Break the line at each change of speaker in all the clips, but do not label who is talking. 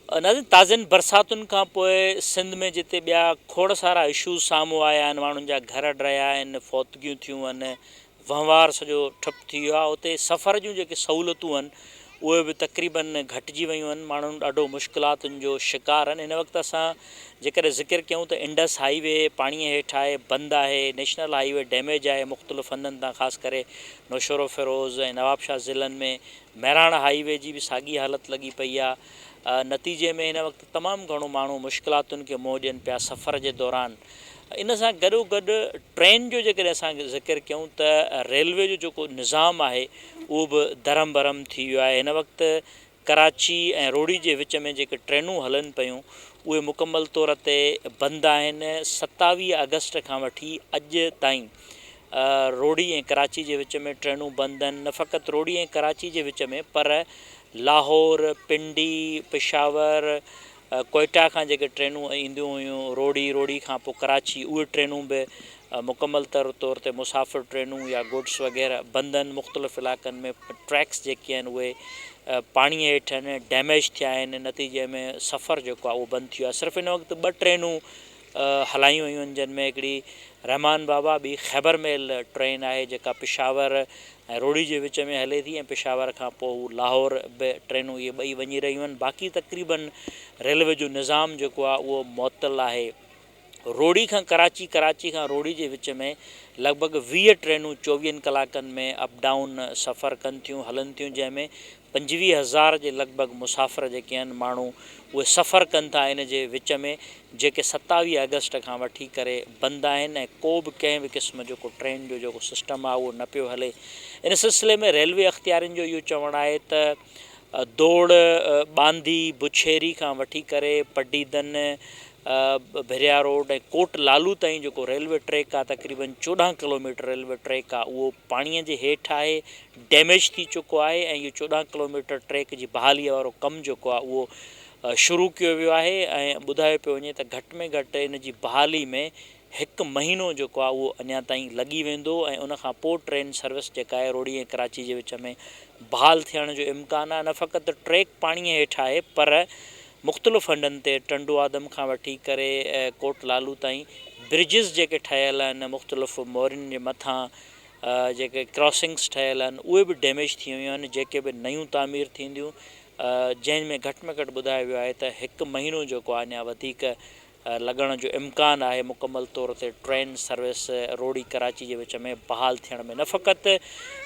नाज़रीन ताज़नि बरसातुनि खां पोइ सिंध में जिते ॿिया खोड़ सारा इशूज़ साम्हूं आया आहिनि, माण्हुनि जा घर ड्रहिया आहिनि, फौतगियूं थियूं आहिनि, वहिंवार सॼो ठप थी वियो आहे। उते सफ़र जूं जेके सहूलियतूं आहिनि उहे बि तक़रीबन घटिजी वियूं आहिनि। माण्हू ॾाढो मुश्किलातुनि जो शिकार आहिनि। हिन वक़्तु असां जेकॾहिं ज़िक्र कयूं त इंडस हाईवे पाणीअ हेठि आहे, बंदि आहे, नेशनल हाईवे डैमेज आहे मुख़्तलिफ़ हंधनि तां, ख़ासि करे नौशरो फ़िरोज़ ऐं नवाबशाह ज़िलनि में। महिराण हाईवे जी बि साॻी हालति लॻी पई आहे। नतीजे में हिन वक़्तु तमामु घणो माण्हू मुश्किलातुनि खे मुंहुं ॾियनि पिया सफ़र जे दौरान। इन सां गॾोगॾु ट्रेन जो जेकॾहिं असां ज़िक्र कयूं त रेलवे जो जेको निज़ाम आहे उहो बि दरम बरम थी वियो आहे। हिन वक़्तु कराची ऐं रोड़ी जे विच में जेके ट्रेनूं हलनि पियूं उहे मुकमल तौर ते बंदि आहिनि। 27 अगस्त खां वठी अॼु ताईं रोड़ी ऐं कराची जे विच में ट्रेनूं बंदि आहिनि। न फ़क़ति रोड़ी ऐं कराची जे विच में, पर लाहौर, पिंडी, पेशावर, कोयटा खां जेके ट्रेनूं ईंदियूं हुयूं रोड़ी खां पोइ कराची, उहे ट्रेनूं बि मुकमल तौर ते मुसाफ़िर ट्रेनूं या गुड्स वग़ैरह बंदि आहिनि। मुख़्तलिफ़ इलाइक़नि में ट्रैक्स जेके आहिनि उहे पाणीअ हेठि आहिनि, डैमेज थिया आहिनि। नतीजे में सफ़र जेको आहे उहो बंदि थी वियो आहे। सिर्फ़ु हिन वक़्तु 2 ट्रेनूं हलायूं वयूं आहिनि, जिन में हिकिड़ी रहमान बाबा ॿी ख़ैबर मेल ट्रेन आहे जेका पेशावर ऐं रोड़ी जे विच में हले थी, ऐं पेशावर खां पोइ लाहौर बि ट्रेनूं इहे ॿई वञी रहियूं आहिनि। बाक़ी तक़रीबन रेलवे जो निज़ाम जेको आहे उहो मुअतल आहे। रोड़ी खां कराची, कराची खां रोड़ी जे विच में लॻभॻि 20 ट्रेनूं 24 कलाकनि में अप डाउन सफ़र कनि थियूं, हलनि थियूं, जंहिंमें 25,000 जे लॻभॻि मुसाफ़िर जेके आहिनि माण्हू उहे सफ़र कनि था इन जे विच में, जेके 27 अगस्त खां वठी करे बंदि आहिनि ऐं को बि कंहिं बि क़िस्म जो को ट्रेन जो जेको सिस्टम आहे उहो न पियो हले। इन सिलसिले में रेलवे अख़्तियारियुनि जो इहो चवणु आहे त दौड़, बांदी, बुछेरी खां वठी करे पडीदन, भिरिया रोड ऐं कोट लालू ताईं जेको रेलवे ट्रैक आहे, तक़रीबन 14 किलोमीटर रेलवे ट्रैक आहे, उहो पाणीअ जे हेठि आहे, डैमेज थी चुको आहे। ऐं इहो 14 किलोमीटर ट्रैक जी बहालीअ वारो कमु जेको आहे उहो शुरू कयो वियो आहे। ऐं ॿुधायो पियो वञे त घटि में घटि इन जी बहाली में 1 महीनो जेको आहे उहो अञा ताईं लॻी वेंदो, ऐं उनखां पोइ ट्रेन सर्विस जेका आहे रोड़ी ऐं कराची जे विच में बहाल थियण जो इम्कानु आहे। न फ़क़ति ट्रैक पाणीअ हेठि आहे, पर मुख़्तलिफ़ हंधनि ते टंडो आदम खां वठी करे कोट लालू ताईं ब्रिजिस जेके ठहियल आहिनि मुख़्तलिफ़ मोरियुनि जे मथां, जेके क्रॉसिंग्स ठहियल आहिनि उहे बि डैमेज थी वियूं आहिनि, जेके बि नयूं तामीर थींदियूं, जंहिंमें घटि में घटि ॿुधायो वियो आहे त 1 महीनो जेको आहे अञा वधीक लॻण जो इम्कानु आहे मुकमल तौर ते ट्रेन सर्विस रोड़ी कराची जे विच में बहाल थियण में। न फ़क़ति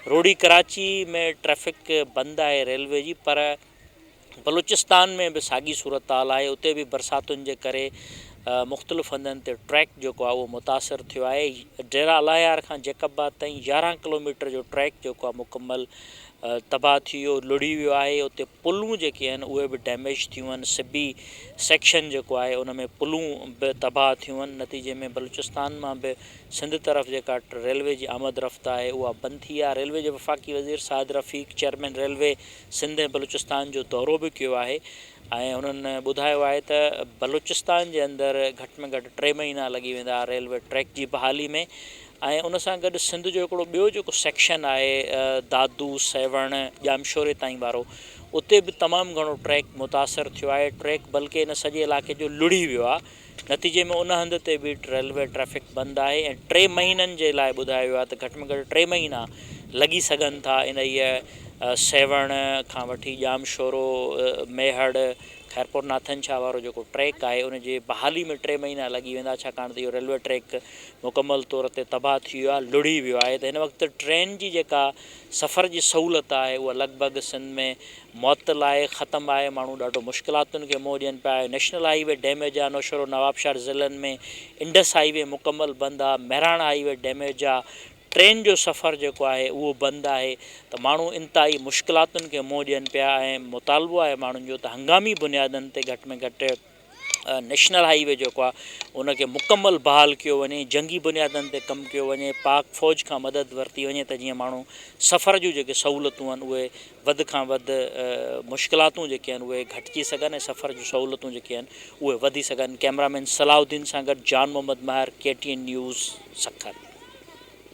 रोड़ी कराची में ट्रैफ़िक बंदि आहे रेलवे जी, पर बलूचिस्तान में बि साॻी सूरत हाल आहे। उते बि बरसातुनि जे करे मुख़्तलिफ़ हंधनि ते ट्रैक जेको आहे उहो मुतासिर थियो आहे। डेरा अलायार खां जैकबाद ताईं 11 किलोमीटर जो ट्रैक जेको आहे मुकमल तबाह थी वियो, लुड़ी वियो आहे। उते पुलूं जेके आहिनि उहे बि डैमेज थियूं आहिनि। सिबी सेक्शन जेको आहे उन में पुलूं बि तबाह थियूं आहिनि। नतीजे में बलूचिस्तान मां बि सिंध तरफ़ जेका रेलवे जी आमद रफ़्त आहे उहा बंदि थी आहे। रेलवे जे वफ़ाक़ी वज़ीर साहिद रफ़ीक़, चेयरमैन रेलवे सिंध ऐं बलूचिस्तान जो दौरो बि कयो आहे, ऐं उन्हनि ॿुधायो आहे त बलूचिस्तान जे अंदरि घटि में घटि 3 महीना लॻी वेंदा रेलवे ट्रैक जी बहाली में। ऐं उन सां गॾु सिंध जो हिकिड़ो ॿियो जेको सेक्शन आहे दादू, सेवण, ॼामशोरे ताईं वारो, उते बि तमामु घणो ट्रैक मुतासिर थियो आहे। ट्रैक बल्कि इन सॼे इलाइक़े जो लुड़ी वियो आहे। नतीजे में उन हंधि ते बि रेलवे ट्रैफ़िक बंदि आहे, ऐं 3 महीननि जे लाइ ॿुधायो वियो आहे त घटि में घटि 3 महीना लॻी सघनि था इन इहा सेवण खां वठी ॼामशोरो, मेहड़, खैरपुर नाथन शाह वारो जेको ट्रैक आहे उनजी बहाली में 3 महीना लॻी वेंदा, छाकाणि त इहो रेलवे ट्रैक मुकमल तौर ते तबाह थी वियो आहे, लुड़ी वियो आहे। त हिन वक़्तु ट्रेन जी जेका सफ़र जी सहूलियत आहे उहा लॻभॻि सिंध में मुअतल आहे, ख़तमु आहे। माण्हू ॾाढो मुश्किलातुनि खे मुंहुं ॾियनि पिया। नेशनल हाईवे डैमेज आहे, नौशरो नवाबशाह ज़िलनि में इंडस हाईवे मुकमल बंदि आहे, महिराण हाईवे डैमेज आहे, ट्रेन जो सफ़र जेको आहे उहो बंदि आहे। त माण्हू इंतिहाई मुश्किलातुनि खे मुंहुं ॾियनि पिया, ऐं मुतालबो आहे माण्हुनि जो त हंगामी बुनियादनि ते घटि में घटि नेशनल हाईवे जेको आहे उनखे मुकमल बहाल कयो वञे, जंगी बुनियादनि ते कमु कयो वञे, पाक फ़ौज खां मदद वरिती वञे, त जीअं माण्हू सफ़र जूं जेके सहूलियतूं आहिनि उहे वधि खां वधि मुश्किलातूं जेके आहिनि उहे घटिजी सघनि, ऐं सफ़र जूं सहूलियतूं जेके आहिनि उहे वधी सघनि। कैमरामैन सलाउद्दीन सां गॾु जान मोहम्मद महर, KTN न्यूज़, सखर।